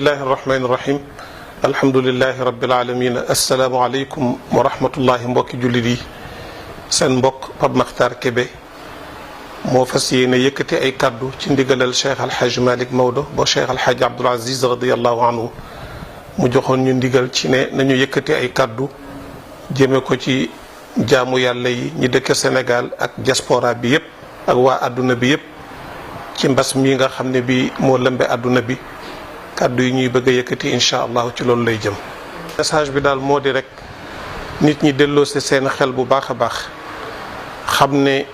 bismillahi irrahmani irrahim alhamdulilahi rabbil alamin assalaamu aleykum wa rahmatullahi mbokki jullit yi seen mbokk Pape Makhtar Kébé moo fas yéene yëkkati ay kaddu ci ndigalal Cheikh Alhaj Malick Maodo ba Cheikh Alhaj Abdoul Aziz radiallahu anhu mu joxoon ñu ndigal ci ne nañu yëkkati ay kaddu jëme ko ci jaamu yàlla yi ñi dëkk Sénégal ak diaspora bi yépp ak waa àdduna bi yépp ci mbas mi nga xam ne bi moo lëmbe àdduna bi kàddu yi ñuy bëgg a yëkkati incha allah ci loolu lay jëm. message bi daal moo di rek nit ñi delloo si seen xel bu baax a baax xam ne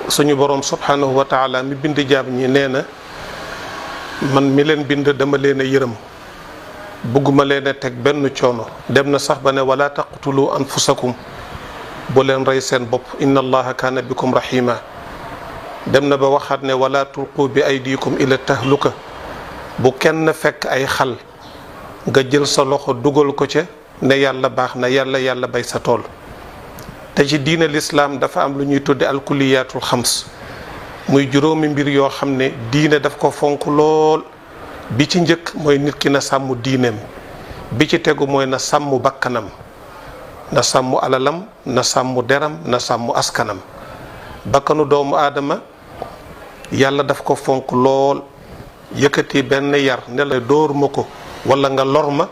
suñu boroom subhanahu wa taala mi bind jaam ñi nee na man mi leen bind dama leen a yërëm bëgguma leen a teg benn coono dem na sax ba ne wala taqtulu anfusakum bu leen rey seen bopp inna allaha kaana bikum rahima dem na ba waxaat ne wala tulqu bi aydikum ila tahluka bu kenn fekk ay xal nga jël sa loxo dugal ko ca ne yàlla baax na yàlla bay sa tool te ci diine lislaam dafa am lu ñuy tudde alkuliyaatul xams muy juróomi mbir yoo xam ne diine daf ko fonk lool bi ci njëkk mooy nit ki na sàmm diineem bi ci tegu mooy na sàmm bakkanam na sàmm alalam na sàmm deram na sàmm askanam bakkanu doomu aadama yàlla daf ko fonk lool yëkkati benn yar ne la dóor ma ko wala nga lor ma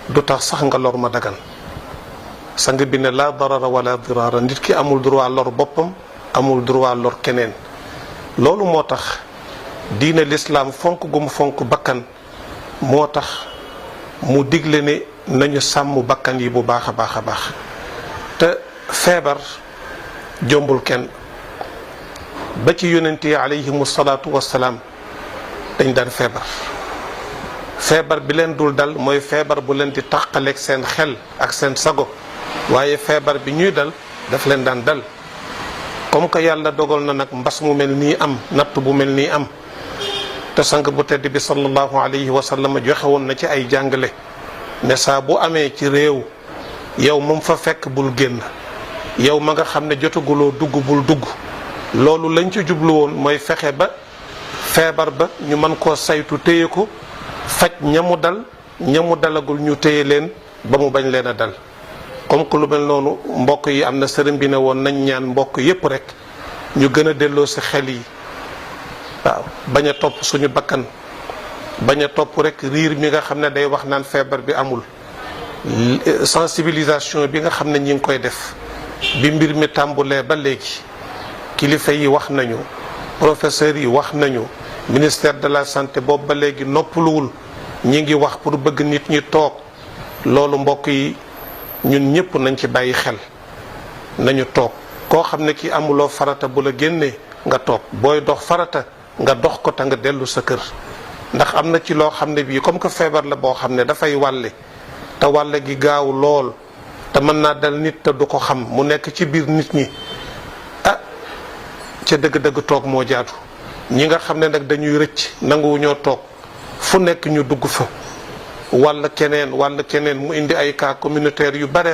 du tax sax nga lor ma dagan sang bi ne laa darara wala dirara nit ki amul droit lor boppam amul droit lor keneen loolu moo tax diine lislaam fonk gu mu fonk bakkan moo tax mu digle ne nañu sàmm bakkan yi bu baax a baax a baax te feebar jombul kenn ba ci yonent yi alayhimu salaatu wassalaam dañ daan feebar bi leen dul dal mooy feebar bu leen di tàqaleeg seen xel ak seen sago waaye feebar bi ñuy dal daf leen daan dal comme que yàlla dogal na nag mbas mu mel nii am natt bu mel nii am te sang bu tedd bi sallallahu alayhi wa sallam joxe woon na ci ay jàngale ne saa bu amee ci réew yow moom fa fekk bul génn yow ma nga xam ne jotaguloo dugg bul dugg loolu lañ ci jublu woon mooy fexe ba feebar ba ñu mën koo saytu téye ko faj ñamu dalagul ñu téye leen ba mu bañ leen a dal comme que lu mel noonu mbokk yi am na sëriñ bi ne woon nañ ñaan mbokk yépp rek ñu gën a delloo si xel yi waaw bañ a topp suñu bakkan bañ a topp rek riir mi nga xam ne day wax naan feebar bi amul sensibilisation bi nga xam ne ñi ngi koy def bi mbir mi tàmbulee ba léegi kilifa yi wax nañu professeurs yi wax nañu ministère de la santé boobu ba léegi noppaluwul ñi ngi wax pour bëgg nit ñi toog loolu mbokk yi ñun ñëpp nañ ci bàyyi xel nañu toog koo xam ne ki amuloo farata bu la génnee nga toog booy dox farata nga dox ko te nga dellu sa kër ndax am na ci loo xam ne bii comme que feebar la boo xam ne dafay wàlle te wàlle gi gaaw lool te mën naa dal nit te du ko xam mu nekk ci biir nit ñi ca dëgg-dëgg toog moo jaatu ñi nga xam ne nag dañuy rëcc nanguwu ñoo toog fu nekk ñu dugg fa walla keneen mu indi ay cas communautaire yu bari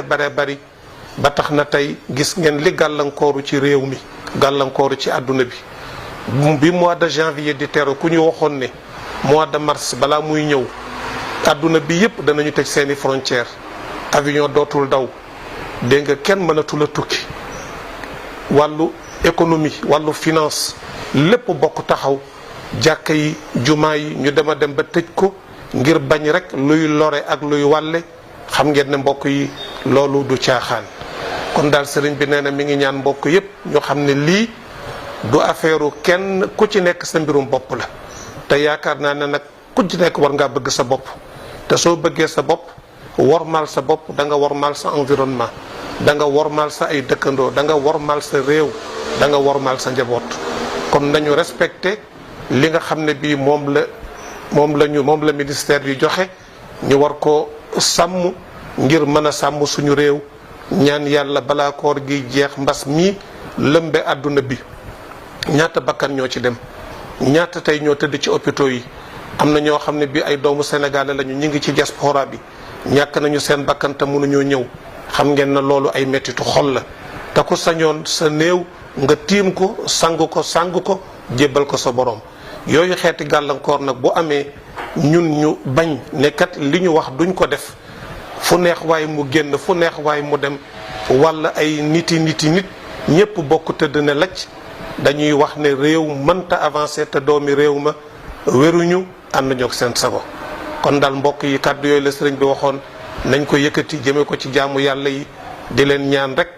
ba tax na tey gis ngeen li gàllankooru ci réew mi gàllankooru ci àdduna bi mois de janvier di teru ku ñu waxoon ne mois de mars balaa muy ñëw àdduna bi yépp danañu tëj seeni frontière avion dootul daw dégg nga kenn mënatul a tukki wàllu économie wàllu finance lépp bokk taxaw jàkka yi jumaa yi ñu dem ba tëj ko ngir bañ rek luy lore ak luy wàlle xam ngeen ne mbokk yi loolu du caaxaan kon daal sëriñ bi nee na mi ngi ñaan mbokk yépp ñu xam ne lii du affaire kenn ku ci nekk sa mbirum bopp la te yaakaar naa ne nag ku ci nekk war ngaa bëgg sa bopp te soo bëggee sa bopp wormaal sa bopp da nga wormaal sa environnement da nga wormaal sa ay dëkkandoo da nga wormaal sa réew da nga wormaal sa njaboot kon nañu respecté li nga xam ne bii moom la ministère yi joxe ñu war ko sàmm ngir mën a sàmm suñu réew ñaan yàlla balaa koor gi jeex mbas mi lëmbe àdduna bi ñaata bakkan ñoo ci dem ñaata tey ñoo tëdd ci hôpitaux yi am na ñoo xam ne bii ay doomu sénégalais lañu ñu ngi ci diaspora bi ñàkk nañu seen bakkan te mënuñoo ñëw xam ngeen na loolu ay mettitu xol la te ku sañoon sa néew nga tiim ko sang ko jébbal ko sa borom yooyu xeeti gàllankoor nag bu amee ñun ñu bañ ne kat li ñu wax duñ ko def fu neex waaye mu génn fu neex waaye mu dem walla ay nit ñépp bokk tëdd ne lacc dañuy wax ne réew mënta avancer te doomi réew ma wéruñu ànd ñoo seen sago. kon daal mbokk yi kàddu yooyu la sëriñ bi waxoon nañ ko yëkkati jëme ko ci jaamu yàlla yi di leen ñaan rek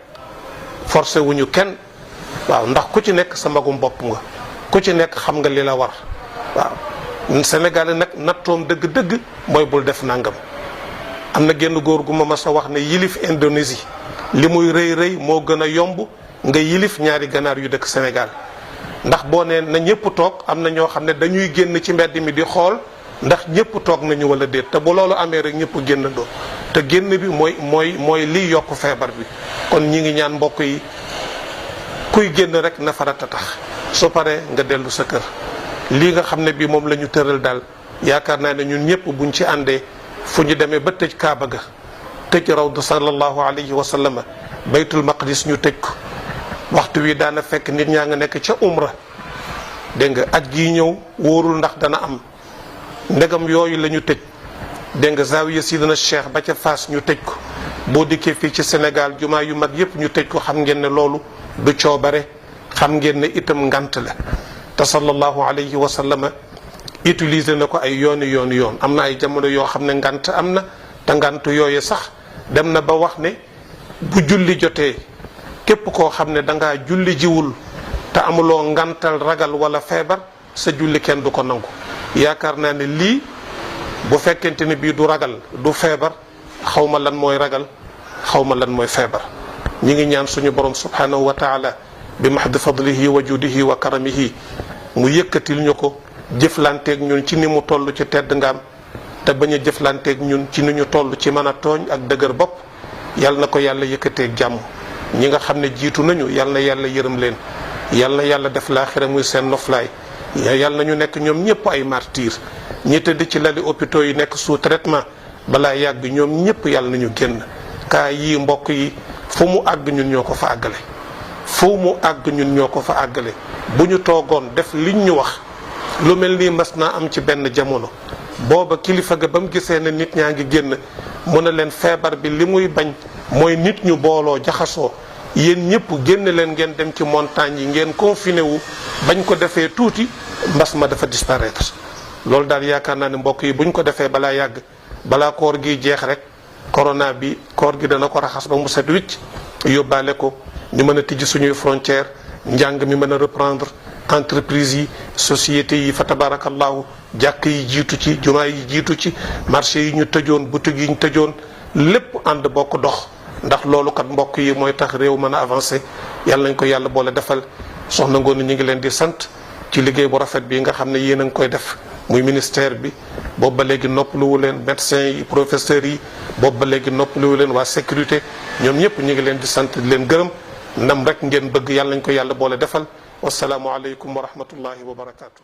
forcé wuñu kenn waaw ndax ku ci nekk sa magum bopp nga ku ci nekk xam nga li la war waaw. Sénégal nag nattoom dëgg-dëgg mooy bul def nangam. am na genn góor gu ma mas a wax ne yilif Indonésie li muy rëy rëy moo gën a yomb nga yilif ñaari ganaar yu dëkk Sénégal ndax boo nee na ñëpp toog am na ñoo xam ne dañuy génn ci mbedd mi di xool ndax ñëpp toog nañu wala déet te bu loolu amee rek ñëpp génnandoo te génn bi mooy liy yokk feebar bi. kon ñi ngi ñaan mbokk yi kuy génn rek na farata tax soo paree nga dellu sa kër. lii nga xam ne bii moom la ñu tëral daal yaakaar naa ne ñun ñëpp buñ ci àndee fu ñu demee ba tëj Kaaba ga tëj rawdu sallallahu alayhi wa sallam baytul maqdis ñu tëj ko waxtu wi daana fekk nit ñaa nga nekk ca umra dégg nga aj gii ñëw wóorul ndax dana am ndegam yooyu la ñu tëj dégg nga zawiya sidina Cheikh ba ca Fass ñu tëj ko boo dikkee fii ci Sénégal jumaa yu mag yëpp ñu tëj ko xam ngeen ne loolu du coobare xam ngeen ne itam ngant la te sallallahu alayhi wa sallam utiliser na ko ay yoon am na ay jamono yoo xam ne ngant am na te ngant yooyu sax dem na ba wax ne bu julli jotee képp koo xam ne dangaa julli jiwul te amuloo ngantal ragal wala feebar sa julli kenn du ko nangu. yaakaar naa ne lii bu fekkente ne bii du ragal du feebar xawma lan mooy ragal xawma lan mooy feebar. ñi ngi ñaan suñu borom subhanahu wa taala bi mahdi fadlihi wa judihi wa karamihi mu yëkkatil ñu ko jëflanteeg ñun ci ni mu toll ci tedd ngaam te bañ a jëflanteeg ñun ci ni ñu toll ci mën a tooñ ak dëgër bopp. yal na ko yàlla yëkkateeg jàmm ñi nga xam ne jiitu nañu yal na yàlla yërëm leen yal na yàlla def laaxira muy seen noflaay yal na ñu nekk ñoom ñëpp ay martyr ñi tëdd ci lali hôpitaux yi nekk sous traitement balaa yàgg ñoom ñëpp yal na ñu génn. kaa yii mbokk yi fu mu àgg ñun ñoo ko fa àggale fu mu àgg ñun ñoo ko fa àggale bu ñu toogoon def liñ ñu wax lu mel nii mas naa am ci benn jamono booba kilifa ga ba mu gisee ne nit ñaa ngi génn mu ne leen feebar bi li muy bañ mooy nit ñu booloo jaxasoo yéen ñëpp génn leen ngeen dem ci montagne yi ngeen confiné wu bañ ko defee tuuti mbas ma dafa disparaître. loolu daal yaakaar naa ne mbokk yi buñ ko defee balaa yàgg balaa koor gi jeex rek corona bi koor gi dana ko raxas ba mu set wicc yóbbaale ko ñu mën a tijji suñuy frontière njàng mi mën a reprendre entreprise yi société yi fa tabarakallahu jàkk yi jiitu ci jumaa yi jiitu ci marché yi ñu tëjoon boutique yi ñu tëjoon lépp ànd bokk dox ndax loolu kat mbokk yi mooy tax réew mën a avancé yàlla nañ ko yàlla boole defal. soxna Ngoné ñu ngi leen di sant ci liggéey bu rafet bi nga xam ne yéen a ngi koy def muy ministère bi boobu ba léegi noppaluwu leen médecins yi professeurs yi boobu ba léegi noppaluwu leen waa sécurité ñoom ñëpp ñu ngi leen di sant di leen gërëm ndam rek ngeen bëgg yàlla nañ ko yàlla boole defal wasalaamu aleykum wa rahmatullahi wa barakaatu.